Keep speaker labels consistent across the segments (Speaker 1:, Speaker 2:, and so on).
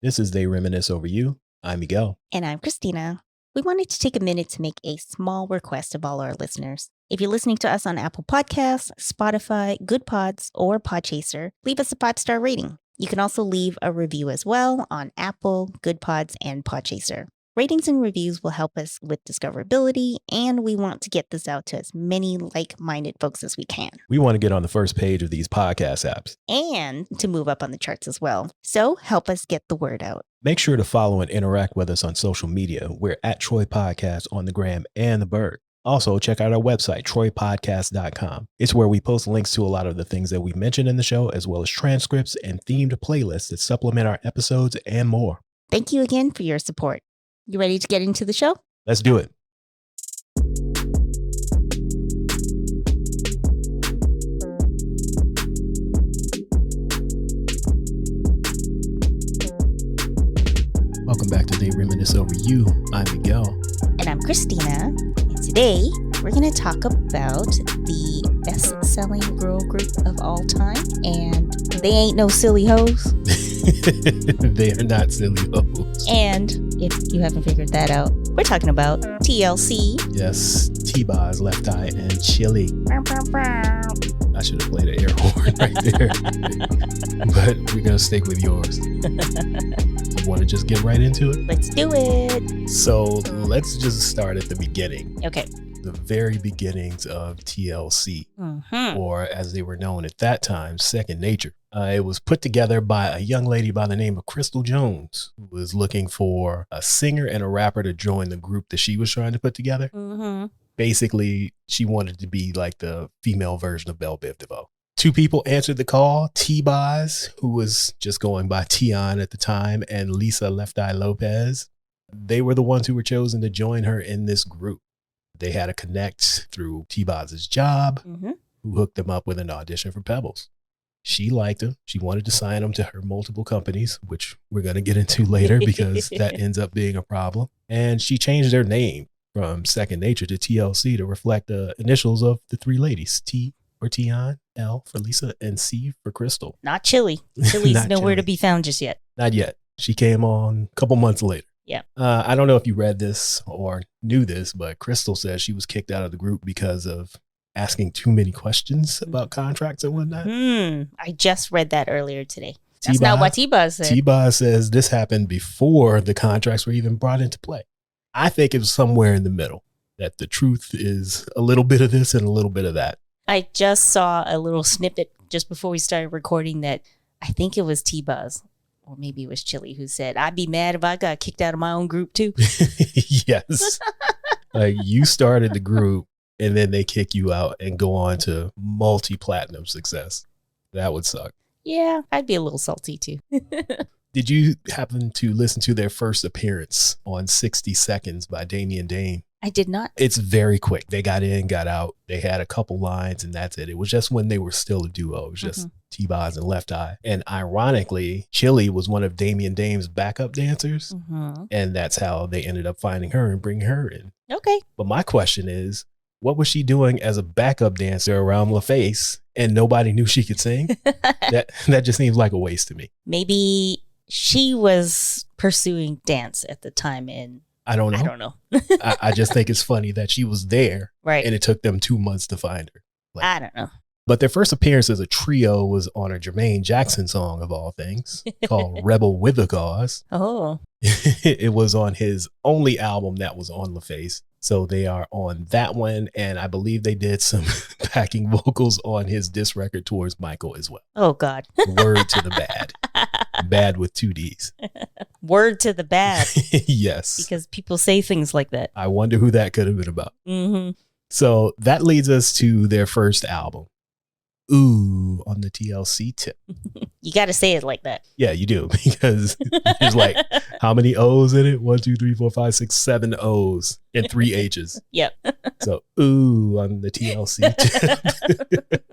Speaker 1: This is They Reminisce Over You. I'm Miguel.
Speaker 2: And I'm Christina. We wanted to take a minute to make a small request of all our listeners. If you're listening to us on Apple Podcasts, Spotify, Good Pods, or Podchaser, leave us a 5-star rating. You can also leave a review as well on Apple, Good Pods, and Podchaser. Ratings and reviews will help us with discoverability, and we want to get this out to as many like-minded folks as we can.
Speaker 1: We want to get on the first page of these podcast apps.
Speaker 2: And to move up on the charts as well. So help us get the word out.
Speaker 1: Make sure to follow and interact with us on social media. We're at Troy Podcast on the gram and the Berg. Also, check out our website, troypodcast.com. It's where we post links to a lot of the things that we mentioned in the show, as well as transcripts and themed playlists that supplement our episodes and more.
Speaker 2: Thank you again for your support. You ready to get into the show?
Speaker 1: Let's do it. Welcome back to They Reminisce Over You. I'm Miguel.
Speaker 2: And I'm Christina. And today we're going to talk about the best-selling girl group of all time. And they ain't no silly hoes.
Speaker 1: They are not silly hoes.
Speaker 2: And if you haven't figured that out, we're talking about TLC.
Speaker 1: Yes, T-Boz, Left Eye, and Chili. I should have played an air horn right there. But we're going to stick with yours. You want to just get right into it?
Speaker 2: Let's do it.
Speaker 1: So let's just start at the beginning.
Speaker 2: Okay.
Speaker 1: The very beginnings of TLC, or as they were known at that time, Second Nature. It was put together by a young lady by the name of Crystal Jones, who was looking for a singer and a rapper to join the group that she was trying to put together. Basically, she wanted to be like the female version of Belle Biv DeVoe. Two people answered the call, T-Boz, who was just going by Tion at the time, and Lisa Left Eye Lopes. They were the ones who were chosen to join her in this group. They had a connect through T-Boz's job, who hooked them up with an audition for Pebbles. She liked him. She wanted to sign him to her multiple companies, which we're going to get into later because that ends up being a problem. And she changed their name from Second Nature to TLC to reflect the initials of the three ladies, T for Tion, L for Lisa, and C for Crystal.
Speaker 2: Not Chili. Chili's nowhere to be found just yet.
Speaker 1: Not yet. She came on a couple months later.
Speaker 2: Yeah.
Speaker 1: I don't know if you read this or knew this, but Crystal says she was kicked out of the group because of asking too many questions about contracts and whatnot.
Speaker 2: I just read that earlier today. That's not what T-Boz said.
Speaker 1: T-Boz says this happened before the contracts were even brought into play. I think it was somewhere in the middle, that the truth is a little bit of this and a little bit of that.
Speaker 2: I just saw a little snippet just before we started recording that I think it was T-Boz, or maybe it was Chili, who said, I'd be mad if I got kicked out of my own group too.
Speaker 1: Yes. You started the group and then they kick you out and go on to multi-platinum success. That would suck.
Speaker 2: Yeah, I'd be a little salty too.
Speaker 1: Did you happen to listen to their first appearance on 60 Seconds by Damian Dane?
Speaker 2: I did not.
Speaker 1: It's very quick. They got in, got out. They had a couple lines and that's it. It was just when they were still a duo. It was just T-Boz and Left Eye. And ironically, Chili was one of Damian Dane's backup dancers. And that's how they ended up finding her and bringing her in.
Speaker 2: Okay.
Speaker 1: But my question is, what was she doing as a backup dancer around LaFace and nobody knew she could sing? That just seems like a waste to me.
Speaker 2: Maybe she was pursuing dance at the time and
Speaker 1: I don't know.
Speaker 2: I don't know.
Speaker 1: I just think it's funny that she was there,
Speaker 2: right?
Speaker 1: And it took them 2 months to find her.
Speaker 2: I don't know.
Speaker 1: But their first appearance as a trio was on a Jermaine Jackson song of all things called Rebel with a Cause.
Speaker 2: Oh.
Speaker 1: It was on his only album that was on LaFace. So they are on that one. And I believe they did some backing vocals on his diss record towards Michael as well.
Speaker 2: Oh, God.
Speaker 1: Word to the bad. Bad with 2 Ds.
Speaker 2: Word to the bad.
Speaker 1: Yes.
Speaker 2: Because people say things like that.
Speaker 1: I wonder who that could have been about. So that leads us to their first album. Ooh, on the TLC Tip.
Speaker 2: You got to say it like that.
Speaker 1: Yeah, you do. Because there's like, how many O's in it? 1, 2, 3, 4, 5, 6, 7 O's and 3 H's.
Speaker 2: Yep.
Speaker 1: So, ooh, on the TLC Tip.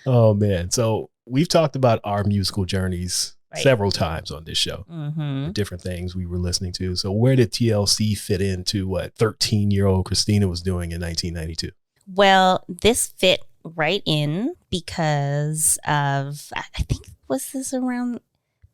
Speaker 1: Oh, man. So we've talked about our musical journeys several times on this show. Different things we were listening to. So where did TLC fit into what 13-year-old Christina was doing in 1992?
Speaker 2: Well, this fit right in because of, I think, was this around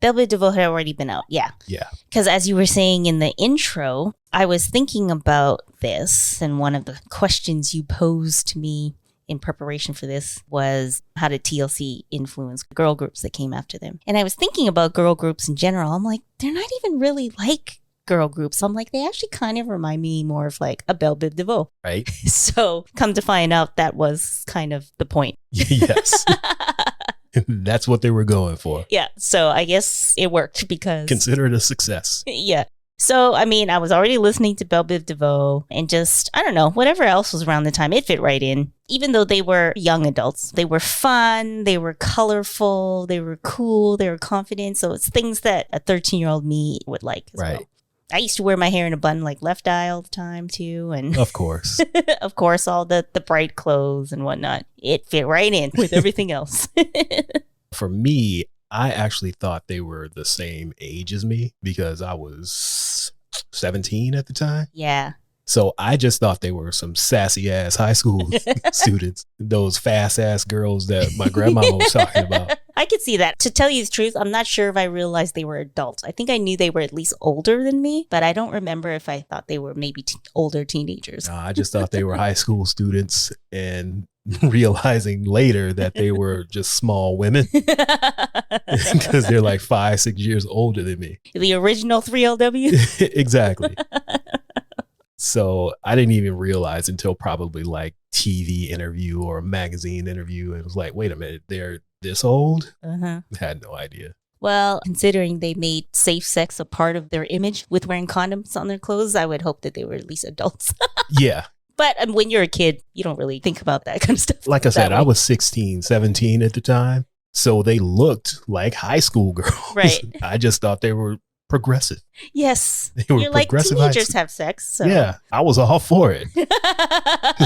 Speaker 2: Belle Biv DeVoe had already been out. Yeah.
Speaker 1: Yeah.
Speaker 2: Because as you were saying in the intro, I was thinking about this, and one of the questions you posed to me in preparation for this was, how did TLC influence girl groups that came after them? And I was thinking about girl groups in general. I'm like, they're not even really like girl groups. I'm like, they actually kind of remind me more of like a Belle Biv DeVoe.
Speaker 1: Right.
Speaker 2: So come to find out, that was kind of the point.
Speaker 1: Yes. That's what they were going for.
Speaker 2: Yeah. So I guess it worked because...
Speaker 1: Consider it a success.
Speaker 2: Yeah. So, I mean, I was already listening to Belle Biv DeVoe and just, I don't know, whatever else was around the time, it fit right in. Even though they were young adults, they were fun, they were colorful, they were cool, they were confident. So it's things that a 13-year-old me would like as well. I used to wear my hair in a bun like Left Eye all the time too. And
Speaker 1: of course.
Speaker 2: Of course, all the bright clothes and whatnot. It fit right in with everything else.
Speaker 1: For me, I actually thought they were the same age as me because I was 17 at the time.
Speaker 2: Yeah.
Speaker 1: So I just thought they were some sassy ass high school students, those fast ass girls that my grandmama was talking about.
Speaker 2: I could see that. To tell you the truth, I'm not sure if I realized they were adults. I think I knew they were at least older than me, but I don't remember if I thought they were maybe older teenagers.
Speaker 1: I just thought they were high school students, and realizing later that they were just small women because they're like 5-6 years older than me.
Speaker 2: The original 3LW?
Speaker 1: Exactly. So I didn't even realize until probably like TV interview or a magazine interview. It was like, wait a minute, they're this old? I had no idea.
Speaker 2: Well, considering they made safe sex a part of their image with wearing condoms on their clothes, I would hope that they were at least adults.
Speaker 1: Yeah.
Speaker 2: But when you're a kid, you don't really think about that kind of stuff.
Speaker 1: Like I said, I was 16, 17 at the time. So they looked like high school girls.
Speaker 2: Right.
Speaker 1: I just thought they were progressive.
Speaker 2: Yes.
Speaker 1: They were
Speaker 2: You're like, teenagers have sex. So.
Speaker 1: Yeah, I was all for it.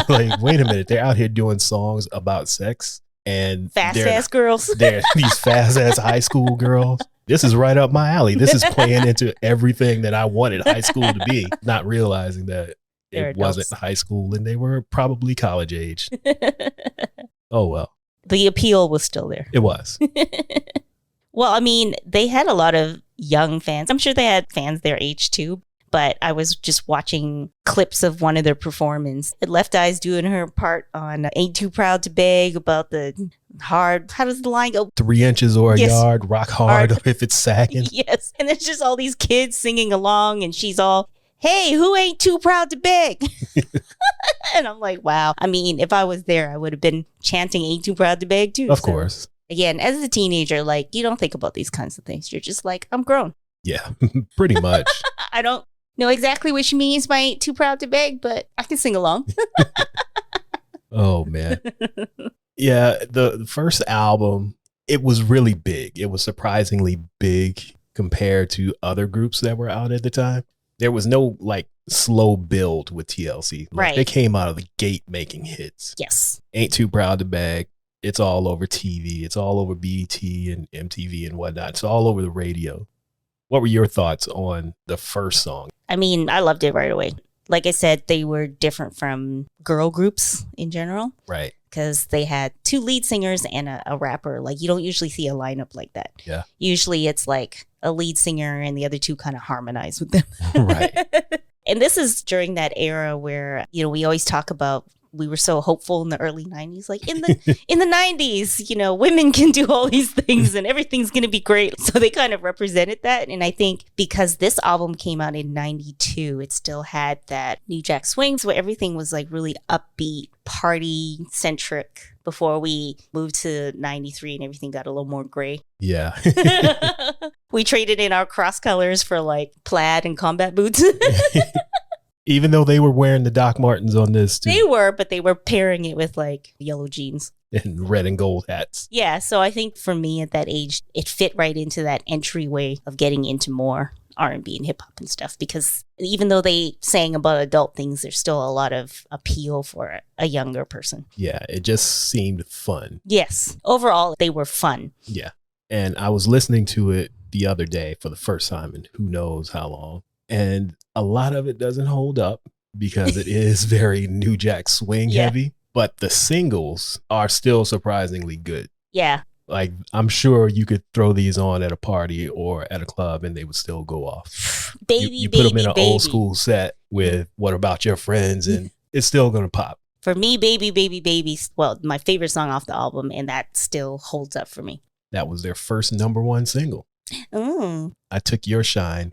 Speaker 1: Like, wait a minute. They're out here doing songs about sex. And
Speaker 2: fast ass girls.
Speaker 1: They're these fast ass high school girls. This is right up my alley. This is playing into everything that I wanted high school to be, not realizing that it wasn't high school and they were probably college age. Oh, well.
Speaker 2: The appeal was still there.
Speaker 1: It was.
Speaker 2: Well, I mean, they had a lot of young fans. I'm sure they had fans their age too. But I was just watching clips of one of their performances. Left Eye's doing her part on Ain't Too Proud to Beg about the hard, how does the line go?
Speaker 1: 3 inches or a yard, rock hard if it's sagging.
Speaker 2: Yes. And there's just all these kids singing along and she's all, hey, who ain't too proud to beg? And I'm like, wow. I mean, if I was there, I would have been chanting Ain't Too Proud to Beg too.
Speaker 1: Of course.
Speaker 2: Again, as a teenager, like, you don't think about these kinds of things. You're just like, I'm grown.
Speaker 1: Yeah, pretty much.
Speaker 2: I don't know exactly what she means by Ain't Too Proud to Beg, but I can sing along.
Speaker 1: Oh, man. Yeah, the first album, it was really big. It was surprisingly big compared to other groups that were out at the time. There was no like slow build with TLC. Like,
Speaker 2: right.
Speaker 1: They came out of the gate making hits.
Speaker 2: Yes.
Speaker 1: Ain't Too Proud to Beg. It's all over TV. It's all over BET and MTV and whatnot. It's all over the radio. What were your thoughts on the first song?
Speaker 2: I mean, I loved it right away. Like I said, they were different from girl groups in general.
Speaker 1: Right.
Speaker 2: Because they had 2 lead singers and a rapper. Like, you don't usually see a lineup like that.
Speaker 1: Yeah.
Speaker 2: Usually it's like a lead singer and the other 2 kind of harmonize with them.
Speaker 1: Right.
Speaker 2: And this is during that era where, you know, we always talk about, we were so hopeful in the early 90s, like in the 90s, you know, women can do all these things and everything's going to be great. So they kind of represented that. And I think because this album came out in 92, it still had that New Jack Swing. So everything was like really upbeat, party centric before we moved to 93 and everything got a little more gray.
Speaker 1: Yeah.
Speaker 2: We traded in our cross colors for like plaid and combat boots.
Speaker 1: Even though they were wearing the Doc Martens on this too.
Speaker 2: They were, but they were pairing it with like yellow jeans.
Speaker 1: And red and gold hats.
Speaker 2: Yeah, so I think for me at that age, it fit right into that entryway of getting into more R&B and hip hop and stuff. Because even though they sang about adult things, there's still a lot of appeal for a younger person.
Speaker 1: Yeah, it just seemed fun.
Speaker 2: Yes, overall, they were fun.
Speaker 1: Yeah, and I was listening to it the other day for the first time in who knows how long. And a lot of it doesn't hold up because it is very New Jack Swing heavy, but the singles are still surprisingly good.
Speaker 2: Yeah.
Speaker 1: Like, I'm sure you could throw these on at a party or at a club and they would still go off. You put them in an old school set with What About Your Friends and it's still going to pop.
Speaker 2: For me, Baby, Baby, Baby, well, my favorite song off the album, and that still holds up for me.
Speaker 1: That was their first #1 single.
Speaker 2: Mm.
Speaker 1: I Took Your Shine,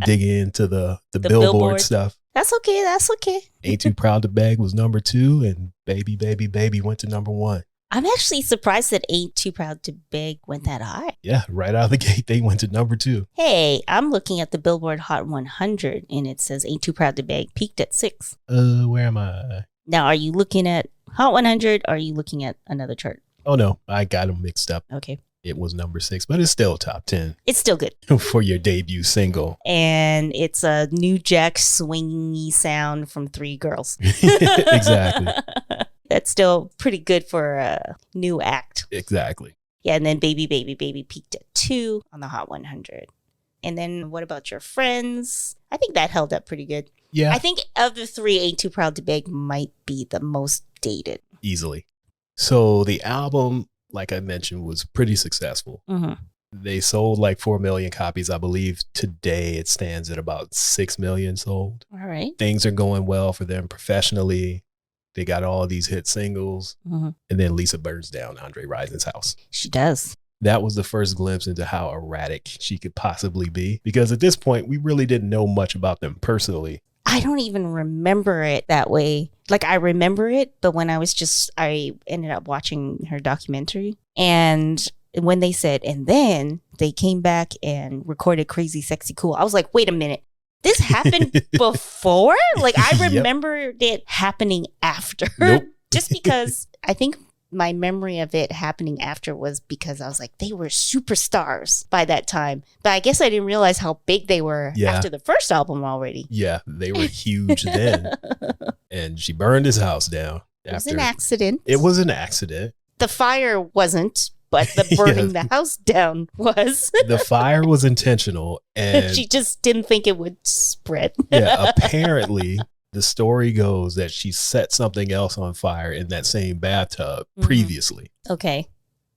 Speaker 1: digging into the Billboard stuff.
Speaker 2: That's okay. That's okay.
Speaker 1: Ain't Too Proud to Beg was #2, and Baby, Baby, Baby went to #1.
Speaker 2: I'm actually surprised that Ain't Too Proud to Beg went that high.
Speaker 1: Yeah, right out of the gate, they went to #2.
Speaker 2: Hey, I'm looking at the Billboard Hot 100, and it says Ain't Too Proud to Beg peaked at 6.
Speaker 1: Where am I?
Speaker 2: Now, are you looking at Hot 100, or are you looking at another chart?
Speaker 1: Oh, no, I got them mixed up.
Speaker 2: Okay.
Speaker 1: It was #6, but it's still top 10.
Speaker 2: It's still good.
Speaker 1: For your debut single.
Speaker 2: And it's a New Jack swingy sound from 3 girls.
Speaker 1: Exactly.
Speaker 2: That's still pretty good for a new act.
Speaker 1: Exactly.
Speaker 2: Yeah, and then Baby, Baby, Baby peaked at 2 on the Hot 100. And then What About Your Friends? I think that held up pretty good.
Speaker 1: Yeah.
Speaker 2: I think of the 3, Ain't Too Proud to Beg might be the most dated.
Speaker 1: Easily. So the album, like I mentioned, was pretty successful.
Speaker 2: Mm-hmm.
Speaker 1: They sold like 4 million copies. I believe today it stands at about 6 million sold.
Speaker 2: All right.
Speaker 1: Things are going well for them professionally. They got all these hit singles.
Speaker 2: Mm-hmm.
Speaker 1: And then Lisa burns down Andre Rison's house.
Speaker 2: She does.
Speaker 1: That was the first glimpse into how erratic she could possibly be. Because at this point, we really didn't know much about them personally.
Speaker 2: I don't even remember it that way. Like, I remember it, but when I ended up watching her documentary. And when they said, and then they came back and recorded CrazySexyCool, I was like, wait a minute. This happened before? Like, I remembered it happening after.
Speaker 1: Nope.
Speaker 2: Just because I think my memory of it happening after was because I was like, they were superstars by that time. But I guess I didn't realize how big they were after the first album already.
Speaker 1: Yeah, they were huge then. And she burned his house down.
Speaker 2: It was an accident.
Speaker 1: It was an accident.
Speaker 2: The fire wasn't, but the burning the house down was.
Speaker 1: The fire was intentional. And
Speaker 2: she just didn't think it would spread.
Speaker 1: Yeah, apparently the story goes that she set something else on fire in that same bathtub previously.
Speaker 2: Okay.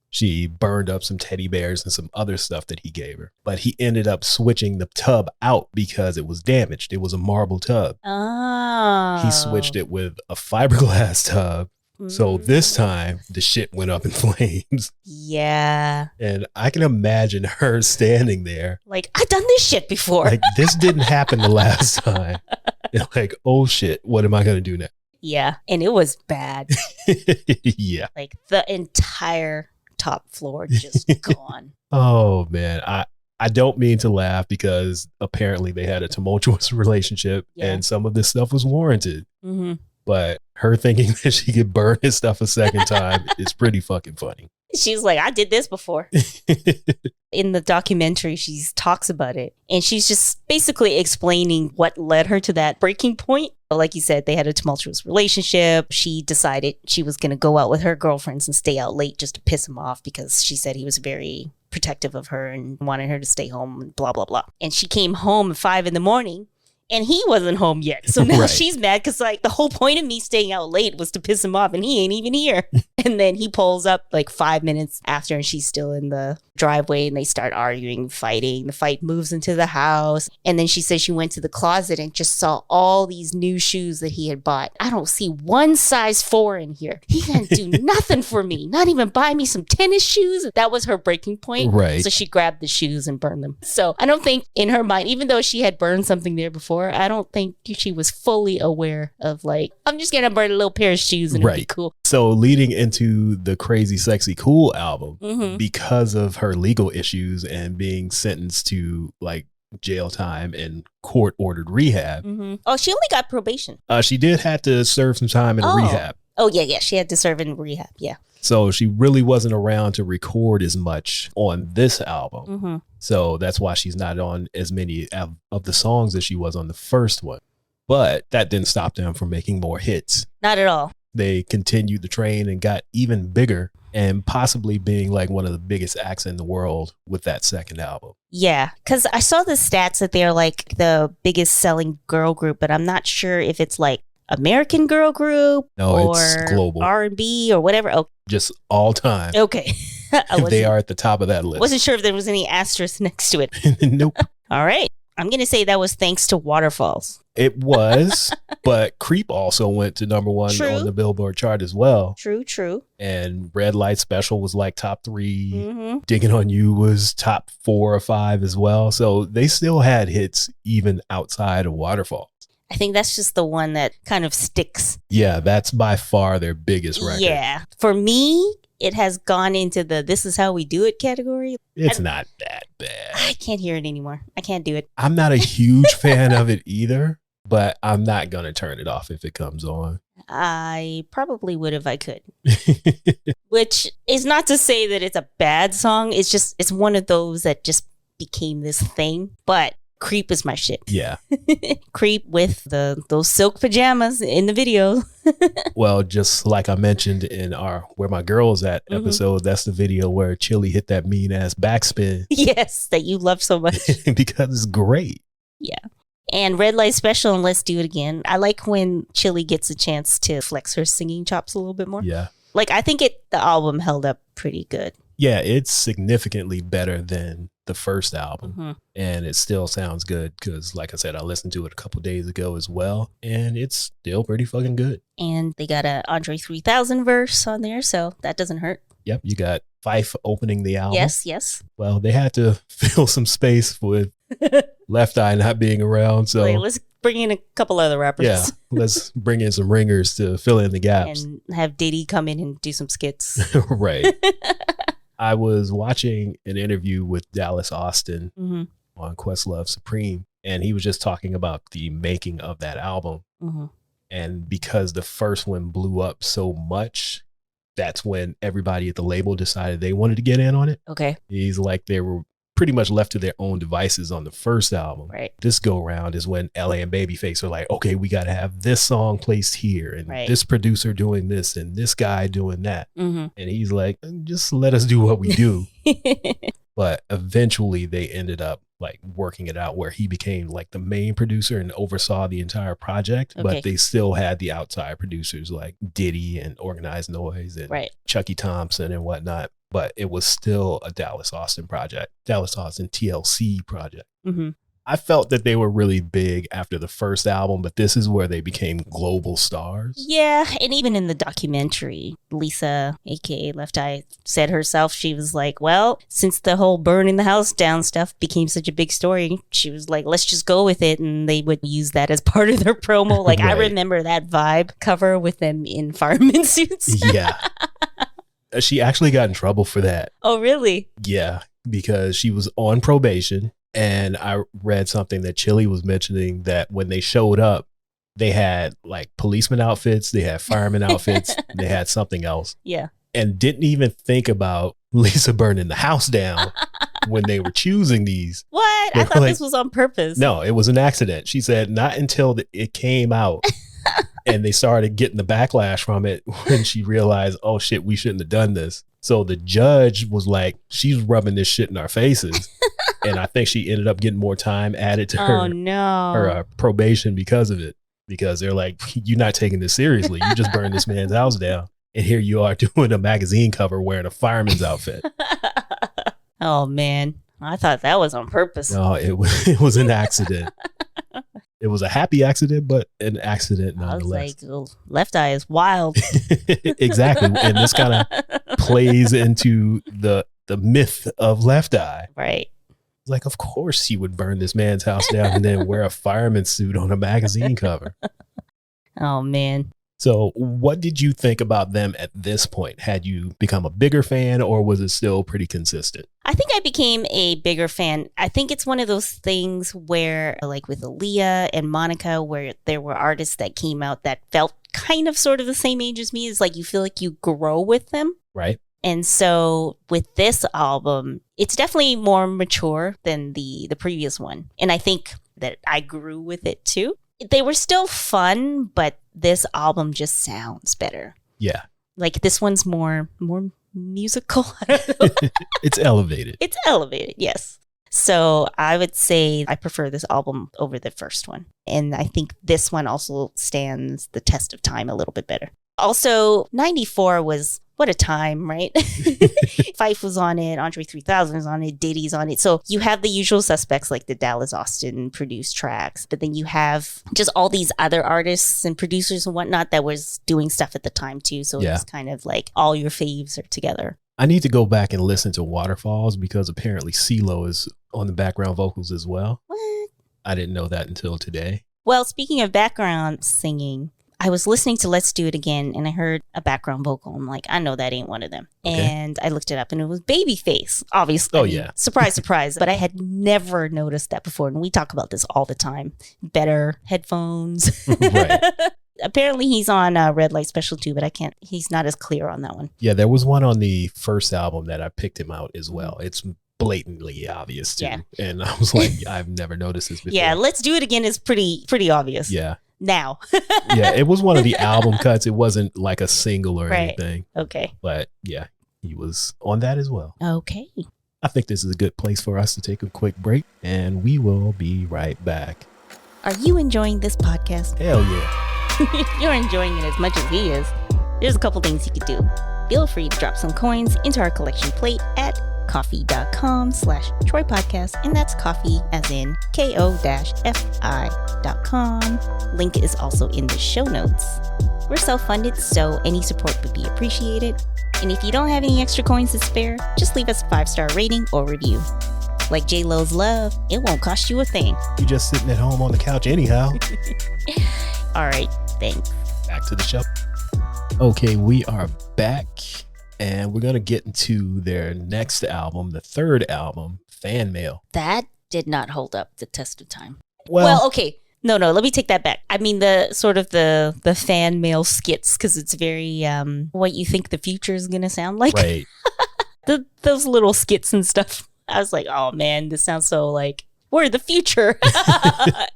Speaker 1: She burned up some teddy bears and some other stuff that he gave her. But he ended up switching the tub out because it was damaged. It was a marble tub.
Speaker 2: Oh.
Speaker 1: He switched it with a fiberglass tub. So this time the shit went up in flames.
Speaker 2: Yeah.
Speaker 1: And I can imagine her standing there.
Speaker 2: Like, I've done this shit before.
Speaker 1: Like, this didn't happen the last time. And like, oh shit, what am I going to do now?
Speaker 2: Yeah. And it was bad.
Speaker 1: Yeah.
Speaker 2: Like, the entire top floor just gone.
Speaker 1: Oh man. I don't mean to laugh because apparently they had a tumultuous relationship and some of this stuff was warranted. Mm-hmm. But her thinking that she could burn his stuff a second time is pretty fucking funny.
Speaker 2: She's like, I did this before. In the documentary, she talks about it. And she's just basically explaining what led her to that breaking point. Like you said, they had a tumultuous relationship. She decided she was going to go out with her girlfriends and stay out late just to piss him off because she said he was very protective of her and wanted her to stay home and blah, blah, blah. And she came home at 5 a.m. and he wasn't home yet. So now she's mad because like the whole point of me staying out late was to piss him off and he ain't even here. And then he pulls up like 5 minutes after and she's still in the driveway and they start arguing, fighting. The fight moves into the house. And then she says she went to the closet and just saw all these new shoes that he had bought. I don't see one size 4 in here. He didn't do nothing for me. Not even buy me some tennis shoes. That was her breaking point.
Speaker 1: Right.
Speaker 2: So she grabbed the shoes and burned them. So I don't think in her mind, even though she had burned something there before, I don't think she was fully aware of like, I'm just going to burn a little pair of shoes and it'll be cool.
Speaker 1: So leading into the CrazySexyCool album, because of her legal issues and being sentenced to like jail time and court ordered rehab.
Speaker 2: Oh, she only got probation.
Speaker 1: She did have to serve some time in rehab.
Speaker 2: Oh, yeah. She had to serve in rehab. Yeah.
Speaker 1: So she really wasn't around to record as much on this album. So that's why she's not on as many of the songs as she was on the first one. But that didn't stop them from making more hits.
Speaker 2: Not at all.
Speaker 1: They continued the train and got even bigger and possibly being like one of the biggest acts in the world with that second album.
Speaker 2: Yeah, because I saw the stats that they're like the biggest selling girl group, but I'm not sure if it's like American girl group or
Speaker 1: it's global
Speaker 2: R&B or whatever. Oh,
Speaker 1: just all time.
Speaker 2: Okay.
Speaker 1: They are at the top of that list.
Speaker 2: Wasn't sure if there was any asterisk next to it.
Speaker 1: Nope.
Speaker 2: All right. I'm going to say that was thanks to Waterfalls.
Speaker 1: It was, but Creep also went to number 1 on the Billboard chart as well.
Speaker 2: True.
Speaker 1: And Red Light Special was like top 3. Mm-hmm. Digging on You was top 4 or 5 as well. So they still had hits even outside of Waterfalls.
Speaker 2: I think that's just the one that kind of sticks.
Speaker 1: Yeah, that's by far their biggest record.
Speaker 2: Yeah. For me, it has gone into the "this is how we do it" category.
Speaker 1: It's not that bad.
Speaker 2: I can't hear it anymore. I can't do it.
Speaker 1: I'm not a huge fan of it either, but I'm not going to turn it off if it comes on.
Speaker 2: I probably would if I could. Which is not to say that it's a bad song. It's just, it's one of those that just became this thing. But Creep is my shit.
Speaker 1: Yeah.
Speaker 2: Creep with those silk pajamas in the video.
Speaker 1: Well, just like I mentioned in our Where My Girl Is At episode, that's the video where Chili hit that mean ass backspin.
Speaker 2: Yes, that you love so much.
Speaker 1: Because it's great.
Speaker 2: Yeah. And Red Light Special and Let's Do It Again. I like when Chili gets a chance to flex her singing chops a little bit more.
Speaker 1: Yeah.
Speaker 2: Like, I think the album held up pretty good.
Speaker 1: Yeah, it's significantly better than the first album. And it still sounds good because, like I said, I listened to it a couple days ago as well. And it's still pretty fucking good.
Speaker 2: And they got a Andre 3000 verse on there, so that doesn't hurt.
Speaker 1: Yep, you got Fife opening the album.
Speaker 2: Yes.
Speaker 1: Well, they had to fill some space with Left Eye not being around. So
Speaker 2: let's bring in a couple other rappers.
Speaker 1: Yeah, let's bring in some ringers to fill in the gaps.
Speaker 2: And have Diddy come in and do some skits.
Speaker 1: Right. I was watching an interview with Dallas Austin on Questlove Supreme, and he was just talking about the making of that album. And because the first one blew up so much, that's when everybody at the label decided they wanted to get in on it.
Speaker 2: Okay.
Speaker 1: He's like, they were pretty much left to their own devices on the first album.
Speaker 2: Right.
Speaker 1: This go around is when LA and Babyface are like, okay, we got to have this song placed here and this producer doing this and this guy doing that. And he's like, just let us do what we do. But eventually they ended up like working it out where he became like the main producer and oversaw the entire project. But they still had the outside producers like Diddy and Organized Noise and Chucky Thompson and whatnot. But it was still a Dallas Austin project, Dallas Austin TLC project. I felt that they were really big after the first album, but this is where they became global stars.
Speaker 2: Yeah, and even in the documentary, Lisa, aka Left Eye, said herself, she was like, well, since the whole burning the house down stuff became such a big story, she was like, let's just go with it. And they would use that as part of their promo. Like, I remember that vibe cover with them in fireman suits.
Speaker 1: Yeah. She actually got in trouble for that.
Speaker 2: Oh, really?
Speaker 1: Yeah, because she was on probation. And I read something that Chili was mentioning that when they showed up, they had like policeman outfits, they had fireman outfits, they had something else.
Speaker 2: Yeah.
Speaker 1: And didn't even think about Lisa burning the house down when they were choosing these.
Speaker 2: What? I thought this was on purpose.
Speaker 1: No, it was an accident. She said not until it came out and they started getting the backlash from it when she realized, oh shit, we shouldn't have done this. So the judge was like, she's rubbing this shit in our faces. And I think she ended up getting more time added to her probation because of it. Because they're like, you're not taking this seriously. You just burned this man's house down. And here you are doing a magazine cover wearing a fireman's outfit.
Speaker 2: Oh, man. I thought that was on purpose.
Speaker 1: No, it was an accident. It was a happy accident, but an accident nonetheless.
Speaker 2: I was like, Left Eye is wild.
Speaker 1: Exactly. And this kind of plays into the myth of Left Eye.
Speaker 2: Right.
Speaker 1: Like, of course he would burn this man's house down and then wear a fireman's suit on a magazine cover.
Speaker 2: Oh, man.
Speaker 1: So what did you think about them at this point? Had you become a bigger fan or was it still pretty consistent?
Speaker 2: I think I became a bigger fan. I think it's one of those things where, like with Aaliyah and Monica, where there were artists that came out that felt kind of sort of the same age as me. It's like you feel like you grow with them.
Speaker 1: Right.
Speaker 2: And so with this album, it's definitely more mature than the previous one. And I think that I grew with it too. They were still fun, but this album just sounds better.
Speaker 1: Yeah.
Speaker 2: Like this one's more musical. I don't know.
Speaker 1: It's elevated.
Speaker 2: It's elevated, yes. So I would say I prefer this album over the first one. And I think this one also stands the test of time a little bit better. Also, 94 was what a time, right? Fife was on it, Andre 3000 was on it, Diddy's on it. So you have the usual suspects like the Dallas Austin produced tracks, but then you have just all these other artists and producers and whatnot that was doing stuff at the time too. So it's kind of like all your faves are together.
Speaker 1: I need to go back and listen to Waterfalls because apparently CeeLo is on the background vocals as well.
Speaker 2: What?
Speaker 1: I didn't know that until today.
Speaker 2: Well, speaking of background singing, I was listening to Let's Do It Again and I heard a background vocal. I'm like, I know that ain't one of them. Okay. And I looked it up and it was Babyface, obviously.
Speaker 1: Oh, yeah.
Speaker 2: Surprise, surprise. But I had never noticed that before. And we talk about this all the time. Better headphones.
Speaker 1: Right.
Speaker 2: Apparently he's on Red Light Special too, but he's not as clear on that one.
Speaker 1: Yeah, there was one on the first album that I picked him out as well. It's blatantly obvious too. Yeah. And I was like, I've never noticed this before.
Speaker 2: Yeah, Let's Do It Again is pretty obvious.
Speaker 1: Yeah.
Speaker 2: Now.
Speaker 1: Yeah, it was one of the album cuts. It wasn't like a single or anything.
Speaker 2: Okay.
Speaker 1: But yeah, he was on that as well.
Speaker 2: Okay.
Speaker 1: I think this is a good place for us to take a quick break and we will be right back.
Speaker 2: Are you enjoying this podcast?
Speaker 1: Hell yeah.
Speaker 2: If you're enjoying it as much as he is, there's a couple things you could do. Feel free to drop some coins into our collection plate at coffee.com/Troy Podcast, and that's coffee as in ko-fi.com. Link is also in the show notes. We're self-funded, so any support would be appreciated. And if you don't have any extra coins to spare, just leave us a 5-star rating or review. Like J-Lo's Love, it won't cost you a thing.
Speaker 1: You're just sitting at home on the couch anyhow.
Speaker 2: All right, thanks.
Speaker 1: Back to the show. Okay, we are back. And we're going to get into their next album, the third album, FanMail.
Speaker 2: That did not hold up the test of time.
Speaker 1: Well,
Speaker 2: okay. No, let me take that back. I mean, the sort of the FanMail skits, because it's very what you think the future is going to sound like.
Speaker 1: Right.
Speaker 2: Those little skits and stuff. I was like, oh, man, this sounds so like, we're the future.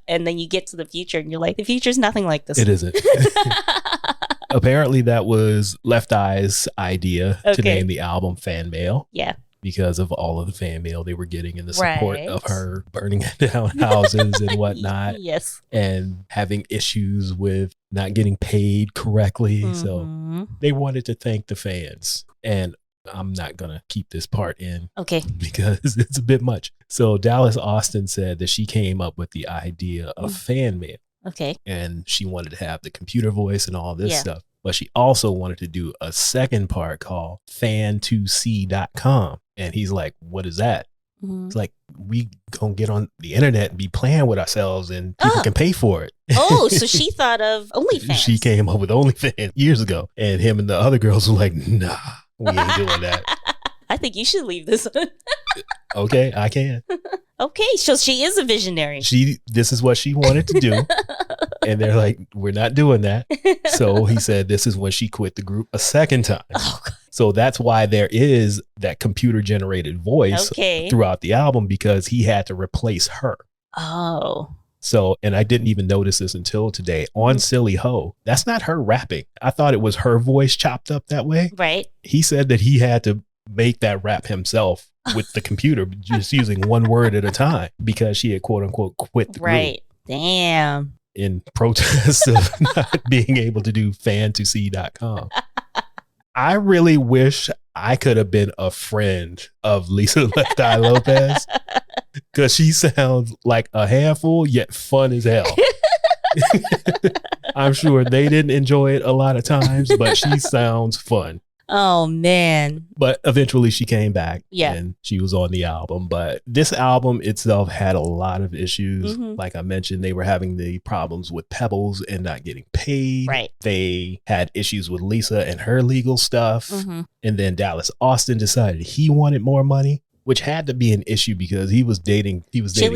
Speaker 2: And then you get to the future and you're like, the future's nothing like this.
Speaker 1: It isn't. Apparently that was Left Eye's idea to name the album FanMail.
Speaker 2: Yeah.
Speaker 1: Because of all of the fan mail they were getting and the support of her burning down houses and whatnot.
Speaker 2: Yes.
Speaker 1: And having issues with not getting paid correctly. Mm-hmm. So they wanted to thank the fans. And I'm not going to keep this part in.
Speaker 2: Okay.
Speaker 1: Because it's a bit much. So Dallas Austin said that she came up with the idea of FanMail.
Speaker 2: Okay.
Speaker 1: And she wanted to have the computer voice and all this stuff. But she also wanted to do a second part called fan2c.com. And he's like, what is that? Mm-hmm. It's like, we gonna get on the internet and be playing with ourselves and people can pay for it.
Speaker 2: Oh, so she thought of OnlyFans.
Speaker 1: She came up with OnlyFans years ago. And him and the other girls were like, nah, we ain't doing that.
Speaker 2: I think you should leave this one.
Speaker 1: Okay, I can.
Speaker 2: Okay, so she is a visionary.
Speaker 1: This is what she wanted to do. And they're like, we're not doing that. So he said this is when she quit the group a second time. Oh, God. So that's why there is that computer generated voice throughout the album, because he had to replace her.
Speaker 2: Oh.
Speaker 1: So, and I didn't even notice this until today on Silly Ho. That's not her rapping. I thought it was her voice chopped up that way.
Speaker 2: Right.
Speaker 1: He said that he had to make that rap himself with the computer, just using one word at a time, because she had quote unquote quit the group.
Speaker 2: Right. Damn.
Speaker 1: In protest of not being able to do fan2c.com. I really wish I could have been a friend of Lisa Left Eye Lopez, because she sounds like a handful, yet fun as hell. I'm sure they didn't enjoy it a lot of times, but she sounds fun.
Speaker 2: Oh, man.
Speaker 1: But eventually she came back
Speaker 2: and
Speaker 1: she was on the album. But this album itself had a lot of issues. Mm-hmm. Like I mentioned, they were having the problems with Pebbles and not getting paid.
Speaker 2: Right.
Speaker 1: They had issues with Lisa and her legal stuff. Mm-hmm. And then Dallas Austin decided he wanted more money, which had to be an issue because he was dating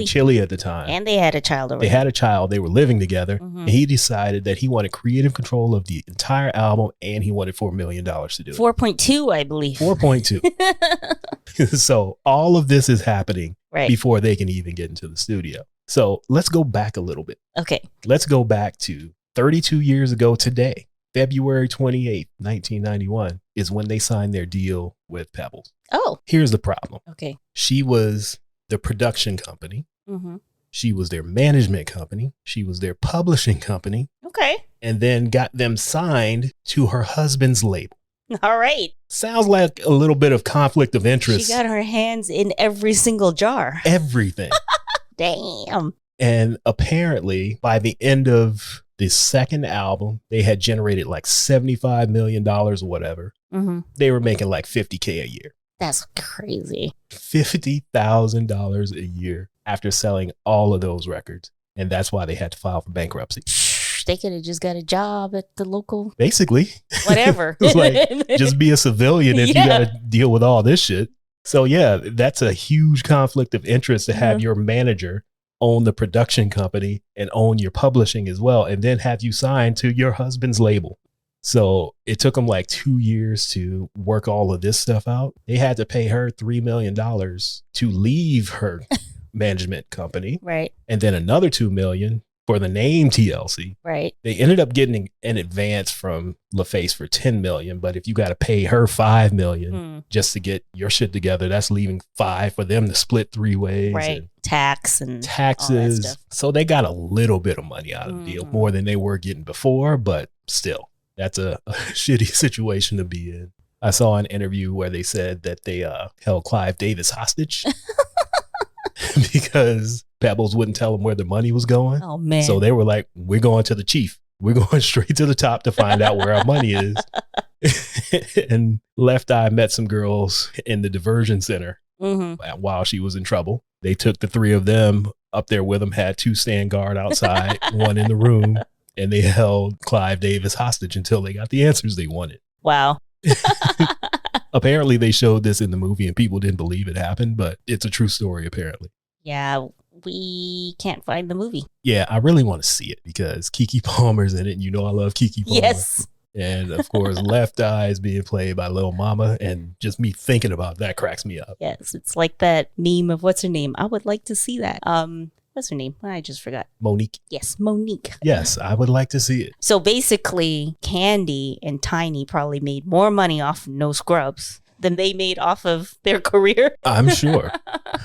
Speaker 1: Chili at the time.
Speaker 2: And they had a child already.
Speaker 1: They had a child. They were living together. Mm-hmm. And he decided that he wanted creative control of the entire album, and he wanted $4 million to do it.
Speaker 2: 4.2, I believe.
Speaker 1: 4.2. So all of this is happening before they can even get into the studio. So let's go back a little bit.
Speaker 2: Okay.
Speaker 1: Let's go back to 32 years ago today. February 28th, 1991 is when they signed their deal with Pebbles.
Speaker 2: Oh.
Speaker 1: Here's the problem.
Speaker 2: Okay.
Speaker 1: She was the production company. Mm-hmm. She was their management company. She was their publishing company.
Speaker 2: Okay.
Speaker 1: And then got them signed to her husband's label.
Speaker 2: All right.
Speaker 1: Sounds like a little bit of conflict of interest.
Speaker 2: She got her hands in every single jar.
Speaker 1: Everything.
Speaker 2: Damn.
Speaker 1: And apparently, by the end of the second album, they had generated like $75 million or whatever.
Speaker 2: Mm-hmm.
Speaker 1: They were making like $50K a year.
Speaker 2: That's crazy.
Speaker 1: $50,000 a year after selling all of those records. And that's why they had to file for bankruptcy.
Speaker 2: They could have just got a job at the local.
Speaker 1: Basically.
Speaker 2: Whatever.
Speaker 1: It's like, just be a civilian if you got to deal with all this shit. So yeah, that's a huge conflict of interest to have your manager own the production company and own your publishing as well, and then have you signed to your husband's label. So it took them like 2 years to work all of this stuff out. They had to pay her $3 million to leave her management company.
Speaker 2: Right.
Speaker 1: And then another $2 million for the name TLC.
Speaker 2: Right.
Speaker 1: They ended up getting an advance from LaFace for $10 million, but if you got to pay her $5 million just to get your shit together, that's leaving $5 million for them to split 3 ways.
Speaker 2: Right.
Speaker 1: And
Speaker 2: tax and
Speaker 1: taxes.
Speaker 2: All that stuff.
Speaker 1: So they got a little bit of money out of the deal, more than they were getting before, but still, that's a shitty situation to be in. I saw an interview where they said that they held Clive Davis hostage because Pebbles wouldn't tell them where the money was going.
Speaker 2: Oh, man.
Speaker 1: So they were like, we're going to the chief. We're going straight to the top to find out where our money is. And Left Eye met some girls in the diversion center while she was in trouble. They took the 3 of them up there with them, had 2 stand guard outside, 1 in the room, and they held Clive Davis hostage until they got the answers they wanted.
Speaker 2: Wow.
Speaker 1: Apparently they showed this in the movie and people didn't believe it happened, but it's a true story apparently.
Speaker 2: Yeah, we can't find the movie.
Speaker 1: Yeah, I really want to see it because Keke Palmer's in it. And you know I love Keke Palmer.
Speaker 2: Yes.
Speaker 1: And of course, Left Eye is being played by Lil Mama. And just me thinking about that cracks me up.
Speaker 2: Yes, it's like that meme of what's her name. I would like to see that. What's her name? I just forgot.
Speaker 1: Monique.
Speaker 2: Yes, Monique.
Speaker 1: Yes, I would like to see it.
Speaker 2: So basically, Candy and Tiny probably made more money off No Scrubs than they made off of their career.
Speaker 1: I'm sure.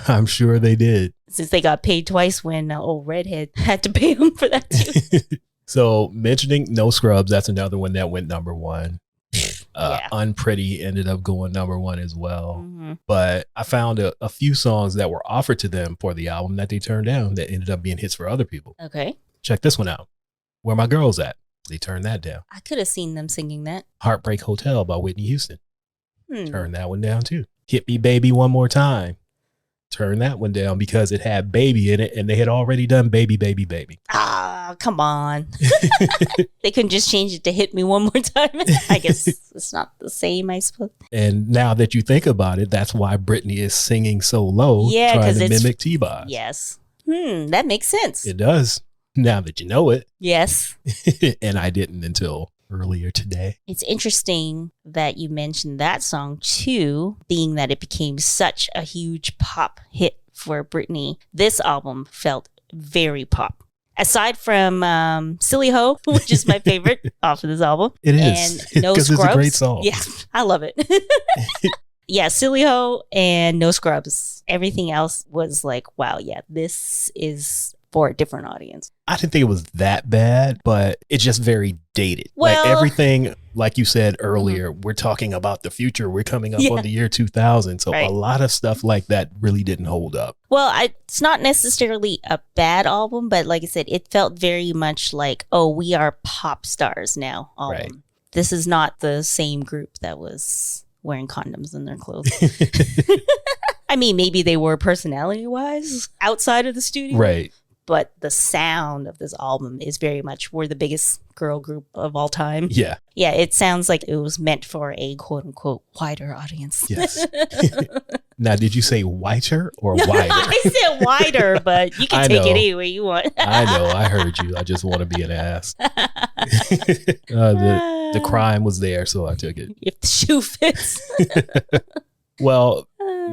Speaker 1: I'm sure they did.
Speaker 2: Since they got paid twice when old Redhead had to pay them for that too.
Speaker 1: So mentioning No Scrubs, that's another one that went number 1. Unpretty ended up going number 1 as well. But I found a few songs that were offered to them for the album that they turned down that ended up being hits for other people.
Speaker 2: Okay.
Speaker 1: Check this one out. Where My Girls At? They turned that down.
Speaker 2: I could have seen them singing that.
Speaker 1: Heartbreak Hotel by Whitney Houston. Turn that one down too. Hit Me Baby One More Time. Turn that one down because it had Baby in it and they had already done Baby, Baby, Baby.
Speaker 2: Ah, come on. They couldn't just change it to Hit Me One More Time. I guess it's not the same, I suppose.
Speaker 1: And now that you think about it, that's why Britney is singing so low, trying to mimic T-Boz.
Speaker 2: Yes. That makes sense.
Speaker 1: It does. Now that you know it.
Speaker 2: Yes.
Speaker 1: And I didn't until earlier today.
Speaker 2: It's interesting that you mentioned that song too, being that it became such a huge pop hit for Britney. This album felt very pop. Aside from Silly Ho, which is my favorite off of this album.
Speaker 1: It is.
Speaker 2: And No Scrubs.
Speaker 1: It's a great song.
Speaker 2: Yeah, I love it. Yeah, Silly Ho and No Scrubs. Everything else was like, wow, yeah, this is for a different audience.
Speaker 1: I didn't think it was that bad, but it's just very dated.
Speaker 2: Well,
Speaker 1: like everything, like you said earlier, we're talking about the future. We're coming up on the year 2000. So a lot of stuff like that really didn't hold up.
Speaker 2: Well, it's not necessarily a bad album, but like I said, it felt very much like, oh, we are pop stars now. This is not the same group that was wearing condoms in their clothes. I mean, maybe they were personality-wise outside of the studio.
Speaker 1: Right.
Speaker 2: But the sound of this album is very much, we're the biggest girl group of all time.
Speaker 1: Yeah.
Speaker 2: Yeah, it sounds like it was meant for a quote-unquote wider audience.
Speaker 1: Yes. Now, did you say whiter or wider?
Speaker 2: I said wider, but you can take it any way you want.
Speaker 1: I know. I heard you. I just want to be an ass. The crime was there, so I took it.
Speaker 2: If the shoe fits.
Speaker 1: Well,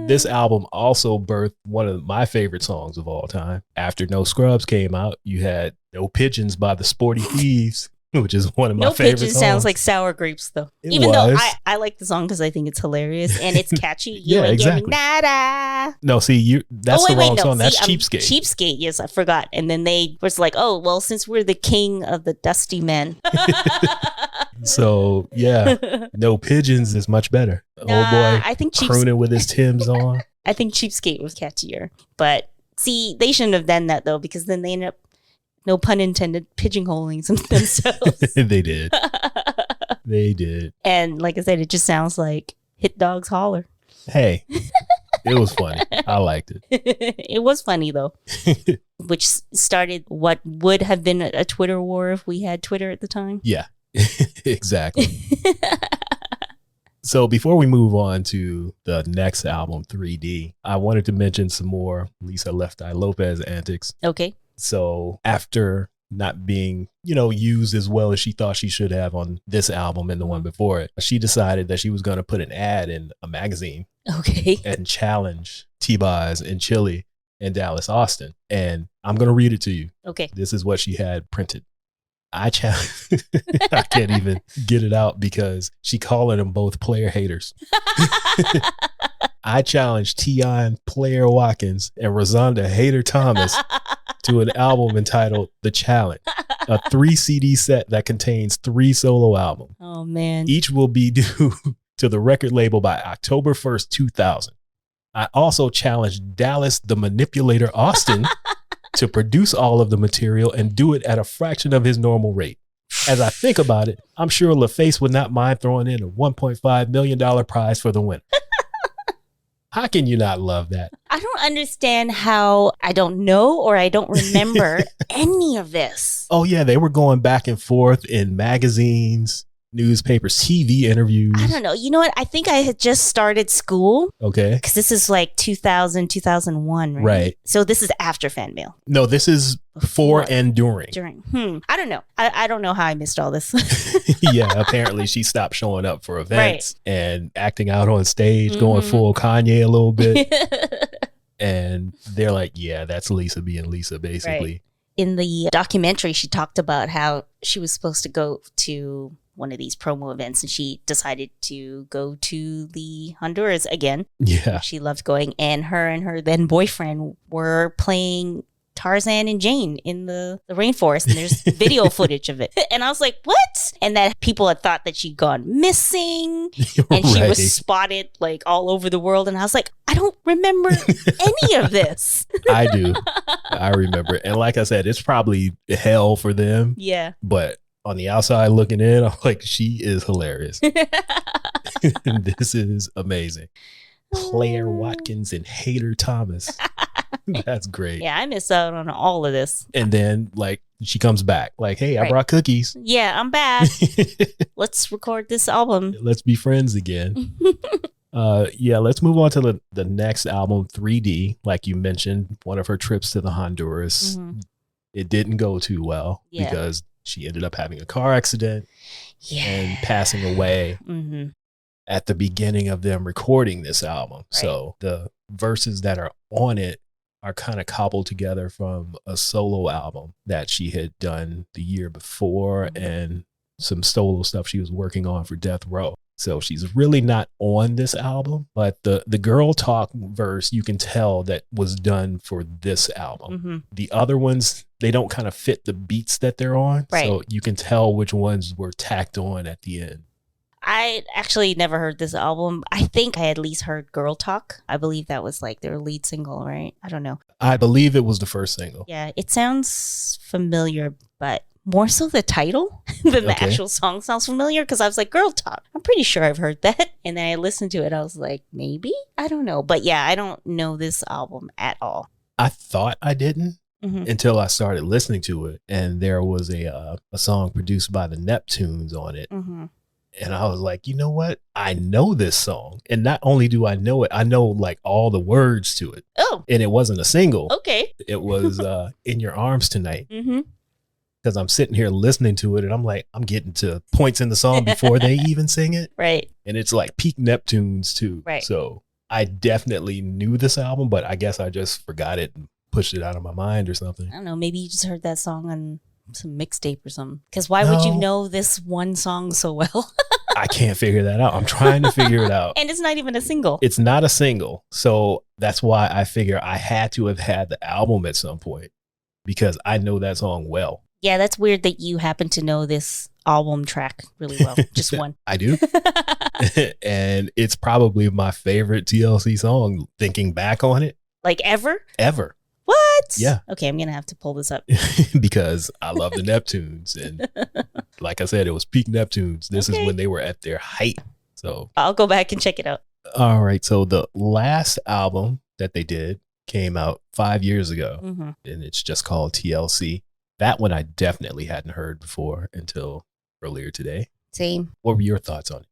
Speaker 1: this album also birthed one of my favorite songs of all time. After No Scrubs came out, you had No Pigeons by the Sporty Thieves, which is one of my favorite songs. No Pigeons
Speaker 2: sounds like sour grapes, though. Even though I like the song because I think it's hilarious and it's catchy. You ain't getting nada.
Speaker 1: No, see, that's the wrong song. That's Cheapskate.
Speaker 2: Cheapskate, yes, I forgot. And then they was like, oh, well, since we're the king of the dusty men.
Speaker 1: So yeah, no pigeons is much better.
Speaker 2: Nah,
Speaker 1: Old boy
Speaker 2: I think
Speaker 1: crooning with his Timbs on.
Speaker 2: I think Cheapskate was catchier. But see, they shouldn't have done that though, because then they end up, no pun intended, pigeonholing themselves.
Speaker 1: They did. They did.
Speaker 2: And like I said, it just sounds like Hit Dogs Holler.
Speaker 1: Hey, it was funny. I liked it.
Speaker 2: It was funny though, which started what would have been a Twitter war if we had Twitter at the time.
Speaker 1: Yeah, exactly. So before we move on to the next album, 3D, I wanted to mention some more Lisa Left Eye Lopez antics.
Speaker 2: Okay.
Speaker 1: So after not being, used as well as she thought she should have on this album and the one before it, she decided that she was going to put an ad in a magazine.
Speaker 2: Okay.
Speaker 1: And challenge T-Boz and Chili and Dallas Austin. And I'm going to read it to you.
Speaker 2: Okay.
Speaker 1: This is what she had printed. I can't even get it out because she calling them both player haters. I challenge Tion Player Watkins and Rosanda Hater Thomas to an album entitled The Challenge, a 3 CD set that contains 3 solo albums.
Speaker 2: Oh, man.
Speaker 1: Each will be due to the record label by October 1st, 2000. I also challenged Dallas the Manipulator Austin to produce all of the material and do it at a fraction of his normal rate. As I think about it, I'm sure LaFace would not mind throwing in a $1.5 million prize for the winner. How can you not love that?
Speaker 2: I don't understand how I don't know or I don't remember any of this.
Speaker 1: Oh, yeah. They were going back and forth in magazines, newspapers, TV interviews.
Speaker 2: I don't know. You know what? I think I had just started school.
Speaker 1: Okay.
Speaker 2: Because this is like 2000, 2001, right?
Speaker 1: Right.
Speaker 2: So this is after FanMail.
Speaker 1: No, this is before and during.
Speaker 2: I don't know. I don't know how I missed all this.
Speaker 1: Yeah, apparently she stopped showing up for events and acting out on stage, going full Kanye a little bit. And they're like, yeah, that's Lisa being Lisa, basically.
Speaker 2: Right. In the documentary, she talked about how she was supposed to go to one of these promo events and she decided to go to the Honduras again.
Speaker 1: Yeah.
Speaker 2: She loved going, and her then boyfriend were playing Tarzan and Jane in the rainforest, and there's video footage of it. And I was like, what? And that people had thought that she'd gone missing and she was spotted like all over the world. And I was like, I don't remember any of this.
Speaker 1: I do. I remember. And like I said, it's probably hell for them.
Speaker 2: Yeah.
Speaker 1: But on the outside looking in, I'm like, she is hilarious. This is amazing. Player Watkins and Hater Thomas. That's great.
Speaker 2: Yeah, I missed out on all of this.
Speaker 1: And then like she comes back like, hey, I brought cookies.
Speaker 2: Yeah, I'm back. Let's record this album.
Speaker 1: Let's be friends again. Let's move on to the next album, 3D. Like you mentioned, one of her trips to the Honduras. It didn't go too well because she ended up having a car accident and passing away at the beginning of them recording this album. So the verses that are on it are kind of cobbled together from a solo album that she had done the year before and some solo stuff she was working on for Death Row. So she's really not on this album, but the girl talk verse, you can tell that was done for this album. The other ones, they don't kind of fit the beats that they're on. So you can tell which ones were tacked on at the end.
Speaker 2: I actually never heard this album. I think I at least heard Girl Talk. I believe that was like their lead single, right? I don't know.
Speaker 1: I believe it was the first single.
Speaker 2: Yeah, it sounds familiar, but more so the title than the actual song sounds familiar, because I was like, Girl Talk. I'm pretty sure I've heard that. And then I listened to it. I was like, maybe? I don't know. But yeah, I don't know this album at all.
Speaker 1: I thought I didn't until I started listening to it. And there was a song produced by the Neptunes on it. And I was like, you know what? I know this song. And not only do I know it, I know like all the words to it.
Speaker 2: Oh.
Speaker 1: And it wasn't a single.
Speaker 2: Okay.
Speaker 1: It was In Your Arms Tonight. Because I'm sitting here listening to it and I'm like, I'm getting to points in the song before they even sing it.
Speaker 2: Right.
Speaker 1: And it's like peak Neptunes too.
Speaker 2: Right.
Speaker 1: So I definitely knew this album, but I guess I just forgot it and pushed it out of my mind or something.
Speaker 2: I don't know. Maybe you just heard that song on some mixtape or something. Because why would you know this one song so well?
Speaker 1: I can't figure that out. I'm trying to figure it out.
Speaker 2: And it's not even a single.
Speaker 1: It's not a single. So that's why I figure I had to have had the album at some point, because I know that song well.
Speaker 2: Yeah, that's weird that you happen to know this album track really well. Just one.
Speaker 1: I do. And it's probably my favorite TLC song, thinking back on it.
Speaker 2: Like ever?
Speaker 1: Ever.
Speaker 2: What?
Speaker 1: Yeah.
Speaker 2: Okay, I'm going to have to pull this up.
Speaker 1: Because I love the Neptunes. And like I said, it was peak Neptunes. This is when they were at their height. So
Speaker 2: I'll go back and check it out.
Speaker 1: All right. So the last album that they did came out 5 years ago. And it's just called TLC. That one I definitely hadn't heard before until earlier today.
Speaker 2: Same.
Speaker 1: What were your thoughts on it?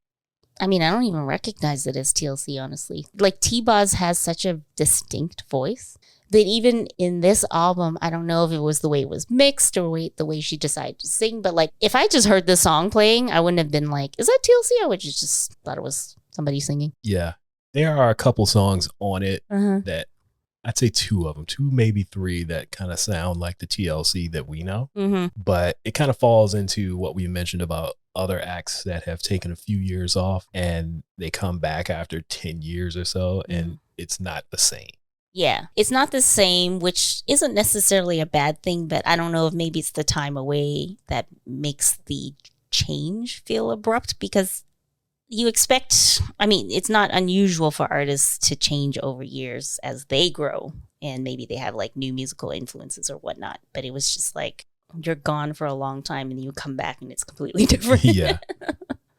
Speaker 2: I mean, I don't even recognize it as TLC, honestly. Like, T-Boz has such a distinct voice that even in this album, I don't know if it was the way it was mixed or the way she decided to sing. But, like, if I just heard this song playing, I wouldn't have been like, is that TLC? I would just thought it was somebody singing.
Speaker 1: Yeah. There are a couple songs on it that I'd say two of them, two, maybe three that kind of sound like the TLC that we know. But it kind of falls into what we mentioned about other acts that have taken a few years off and they come back after 10 years or so and it's not the same.
Speaker 2: Yeah, it's not the same, which isn't necessarily a bad thing, but I don't know if maybe it's the time away that makes the change feel abrupt because you expect, I mean, it's not unusual for artists to change over years as they grow and maybe they have like new musical influences or whatnot. But it was just like you're gone for a long time and you come back and it's completely different.
Speaker 1: Yeah.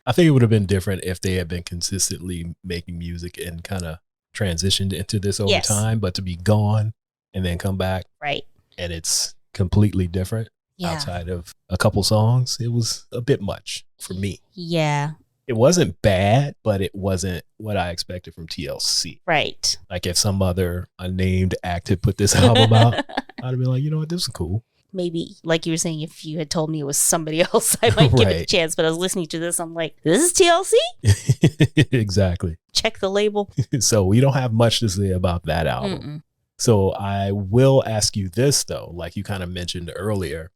Speaker 1: I think it would have been different if they had been consistently making music and kind of transitioned into this over time. But to be gone and then come back.
Speaker 2: Right.
Speaker 1: And it's completely different outside of a couple songs. It was a bit much for me.
Speaker 2: Yeah.
Speaker 1: It wasn't bad, but it wasn't what I expected from TLC.
Speaker 2: Right.
Speaker 1: Like if some other unnamed act had put this album out, I'd have been like, you know what, this is cool.
Speaker 2: Maybe, like you were saying, if you had told me it was somebody else, I might give it a chance. But I was listening to this, I'm like, this is TLC?
Speaker 1: Exactly.
Speaker 2: Check the label.
Speaker 1: So we don't have much to say about that album. So I will ask you this, though, like you kind of mentioned earlier.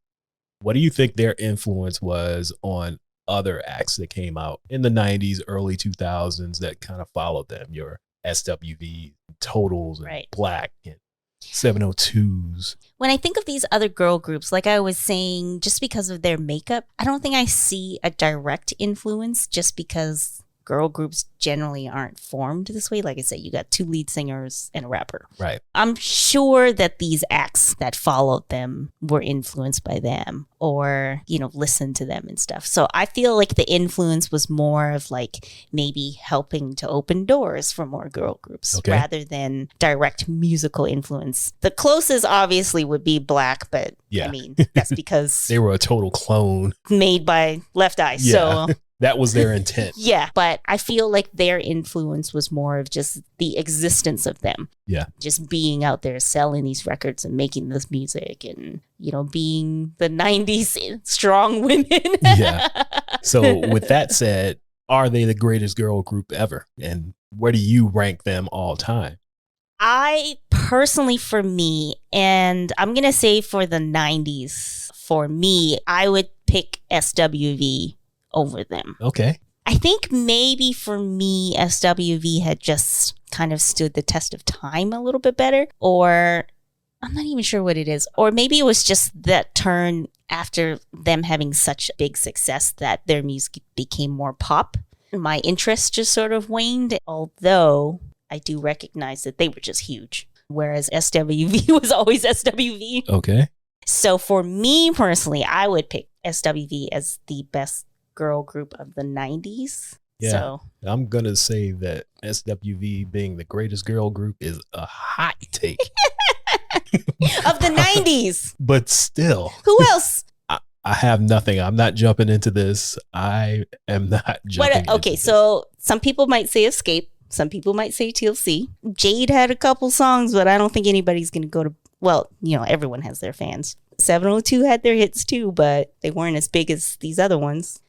Speaker 1: What do you think their influence was on other acts that came out in the 90s, early 2000s that kind of followed them? Your SWV, Totals, and Black, and 702s.
Speaker 2: When I think of these other girl groups, like I was saying, just because of their makeup, I don't think I see a direct influence just because girl groups generally aren't formed this way. Like I said, you got two lead singers and a rapper.
Speaker 1: Right.
Speaker 2: I'm sure that these acts that followed them were influenced by them or, you know, listened to them and stuff. So I feel like the influence was more of like maybe helping to open doors for more girl groups rather than direct musical influence. The closest obviously would be Black, but I mean, that's because
Speaker 1: they were a total clone
Speaker 2: made by Left Eye. So
Speaker 1: that was their intent.
Speaker 2: Yeah, but I feel like their influence was more of just the existence of them.
Speaker 1: Yeah.
Speaker 2: Just being out there selling these records and making this music and, you know, being the 90s strong women.
Speaker 1: Yeah. So with that said, are they the greatest girl group ever? And where do you rank them all time?
Speaker 2: I personally, for me, and I'm going to say for the 90s, for me, I would pick SWV over them.
Speaker 1: Okay.
Speaker 2: I think maybe for me, SWV had just kind of stood the test of time a little bit better, or I'm not even sure what it is. Or maybe it was just that turn after them having such big success that their music became more pop. My interest just sort of waned, although I do recognize that they were just huge, whereas SWV was always SWV.
Speaker 1: Okay.
Speaker 2: So for me personally, I would pick SWV as the best girl group of the 90s.
Speaker 1: Yeah.
Speaker 2: So
Speaker 1: I'm going to say that SWV being the greatest girl group is a hot take.
Speaker 2: Of the 90s.
Speaker 1: But still.
Speaker 2: Who else?
Speaker 1: I have nothing. I'm not jumping into this. I am not jumping into
Speaker 2: okay,
Speaker 1: this.
Speaker 2: So some people might say Escape. Some people might say TLC. Jade had a couple songs, but I don't think anybody's going to go to, well, you know, everyone has their fans. 702 had their hits too, but they weren't as big as these other ones.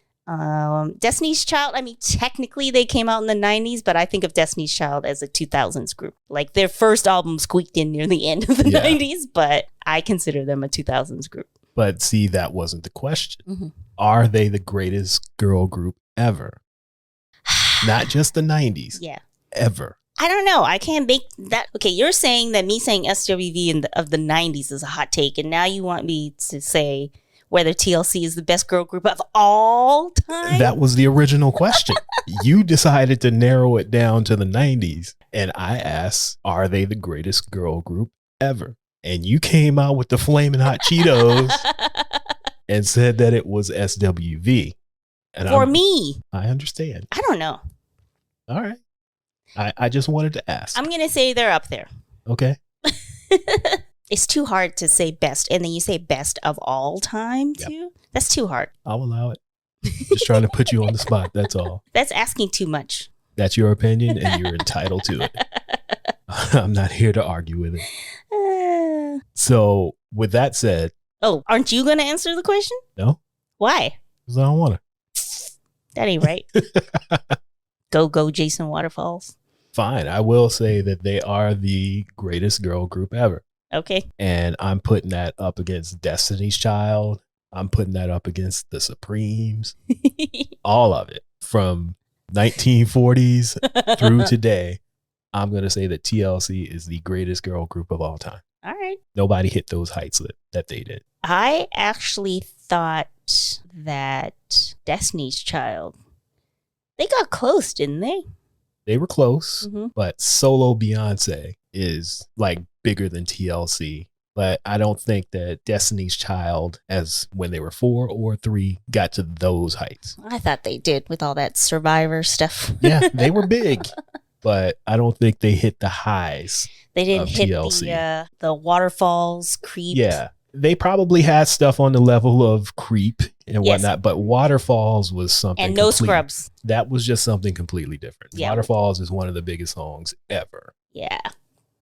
Speaker 2: Destiny's Child, I mean, technically they came out in the 90s, but I think of Destiny's Child as a 2000s group. Like their first album squeaked in near the end of the 90s, but I consider them a 2000s group.
Speaker 1: But see, that wasn't the question. Are they the greatest girl group ever? Not just the 90s.
Speaker 2: Yeah.
Speaker 1: Ever.
Speaker 2: I don't know. I can't make that. Okay, you're saying that me saying SWV of the 90s is a hot take, and now you want me to say, whether TLC is the best girl group of all time?
Speaker 1: That was the original question. You decided to narrow it down to the 90s. And I asked, are they the greatest girl group ever? And you came out with the Flamin' Hot Cheetos and said that it was SWV. And
Speaker 2: For me.
Speaker 1: I understand.
Speaker 2: I don't know.
Speaker 1: All right. I just wanted to ask.
Speaker 2: I'm going to say they're up there.
Speaker 1: Okay.
Speaker 2: It's too hard to say best. And then you say best of all time, too? Yep. That's too hard.
Speaker 1: I'll allow it. Just trying to put you on the spot. That's all.
Speaker 2: That's asking too much.
Speaker 1: That's your opinion, and you're entitled to it. I'm not here to argue with it. So, with that said.
Speaker 2: Oh, aren't you going to answer the question?
Speaker 1: No.
Speaker 2: Why?
Speaker 1: Because I don't want to.
Speaker 2: That ain't right. Go, Jason Waterfalls.
Speaker 1: Fine. I will say that they are the greatest girl group ever.
Speaker 2: Okay.
Speaker 1: And I'm putting that up against Destiny's Child. I'm putting that up against the Supremes. All of it. From 1940s through today. I'm going to say that TLC is the greatest girl group of all time.
Speaker 2: All right.
Speaker 1: Nobody hit those heights that they did.
Speaker 2: I actually thought that Destiny's Child, they got close, didn't they?
Speaker 1: They were close, but solo Beyonce is like bigger than TLC. But I don't think that Destiny's Child, as when they were 4 or 3, got to those heights.
Speaker 2: I thought they did with all that Survivor stuff.
Speaker 1: Yeah, they were big, but I don't think they hit the highs.
Speaker 2: They didn't hit
Speaker 1: TLC.
Speaker 2: The Waterfalls, Creep.
Speaker 1: Yeah, they probably had stuff on the level of Creep and whatnot, but Waterfalls was something.
Speaker 2: And No Scrubs.
Speaker 1: That was just something completely different.
Speaker 2: Yeah.
Speaker 1: Waterfalls is one of the biggest songs ever.
Speaker 2: Yeah.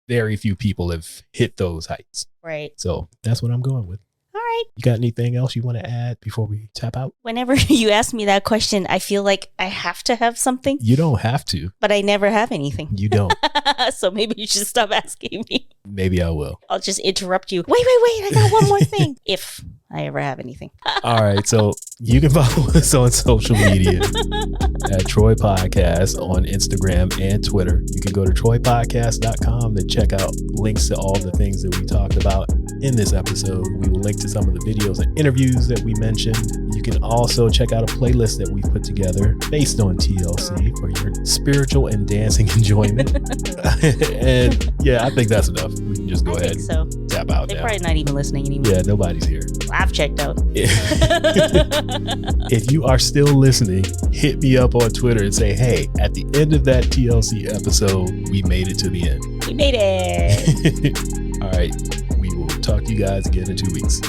Speaker 1: Very few people have hit those heights.
Speaker 2: Right.
Speaker 1: So that's what I'm going with.
Speaker 2: All right.
Speaker 1: You got anything else you want to add before we tap out?
Speaker 2: Whenever you ask me that question, I feel like I have to have something.
Speaker 1: You don't have to.
Speaker 2: But I never have anything.
Speaker 1: You don't.
Speaker 2: So maybe you should stop asking me.
Speaker 1: Maybe I will.
Speaker 2: I'll just interrupt you. Wait. I got one more thing. If I ever have anything.
Speaker 1: All right. So you can follow us on social media at Troy Podcast on Instagram and Twitter. You can go to troypodcast.com to check out links to all the things that we talked about in this episode. We will link to some of the videos and interviews that we mentioned. You can also check out a playlist that we've put together based on TLC for your spiritual and dancing enjoyment. And yeah, I think that's enough. We can just go ahead and tap out.
Speaker 2: They're probably not even listening anymore.
Speaker 1: Yeah, nobody's here.
Speaker 2: I've checked out.
Speaker 1: If you are still listening, hit me up on Twitter and say, hey, at the end of that TLC episode, we made it to the end.
Speaker 2: We made it.
Speaker 1: All right. We will talk to you guys again in 2 weeks.